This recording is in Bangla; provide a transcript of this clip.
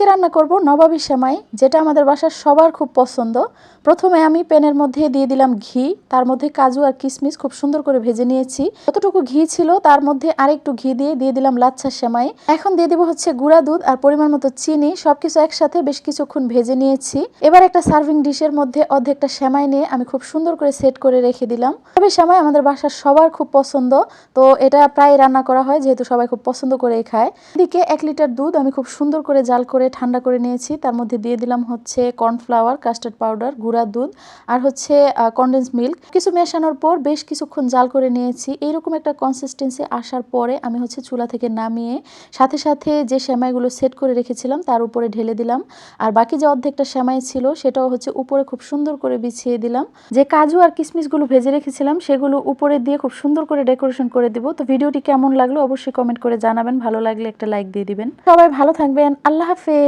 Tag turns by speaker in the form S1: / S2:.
S1: রান্না করব নবাবী সেমাই, যেটা আমাদের বাসার সবার খুব পছন্দ। প্রথমে আমি প্যানের মধ্যে দিয়ে দিলাম ঘি, তার মধ্যে কাজু আর কিশমিশ খুব সুন্দর করে ভেজে নিয়েছি। যতটুকু ঘি ছিল তার মধ্যে আরেকটু ঘি দিয়ে দিলাম লাচ্ছা সেমাই। এখন দিয়ে দিব হচ্ছে গুঁড়া দুধ আর পরিমাণ মতো চিনি, সবকিছু একসাথে বেশ কিছুক্ষণ ভেজে নিয়েছি। এবার একটা সার্ভিং ডিশের মধ্যে অর্ধেকটা সেমাই নিয়ে আমি খুব সুন্দর করে সেট করে রেখে দিলাম। তবে সেমাই আমাদের বাসার সবার খুব পছন্দ, তো এটা প্রায় রান্না করা হয় যেহেতু সবাই খুব পছন্দ করে খায়। এদিকে 1 লিটার দুধ আমি খুব সুন্দর করে জাল করে ঠান্ডা করে নিয়েছি। তার মধ্যে দিয়ে দিলাম হচ্ছে কর্নফ্লাওয়ার, কাস্টার্ড পাউডার, গুঁড়া দুধ আর হচ্ছে কনডেন্স মিল্ক। কিছু মেশানোর পর বেশ কিছুক্ষণ জাল করে নিয়েছি। এইরকম একটা কনসিস্টেন্সি আসার পরে আমি হচ্ছে চুলা থেকে নামিয়ে সাথে সাথে যে সেমাইগুলো সেট করে রেখেছিলাম তার উপরে ঢেলে দিলাম। আর বাকি যে অর্ধেকটা সেমাই ছিল সেটাও হচ্ছে উপরে খুব সুন্দর করে বিছিয়ে দিলাম। যে কাজু আর কিশমিশগুলো ভেজে রেখেছিলাম সেগুলো উপরে দিয়ে খুব সুন্দর করে ডেকোরেশন করে দিব। তো ভিডিওটি কেমন লাগলো অবশ্যই কমেন্ট করে জানাবেন। ভালো লাগলে একটা লাইক দিয়ে দিবেন। সবাই ভালো থাকবেন। আল্লাহ হাফেজ।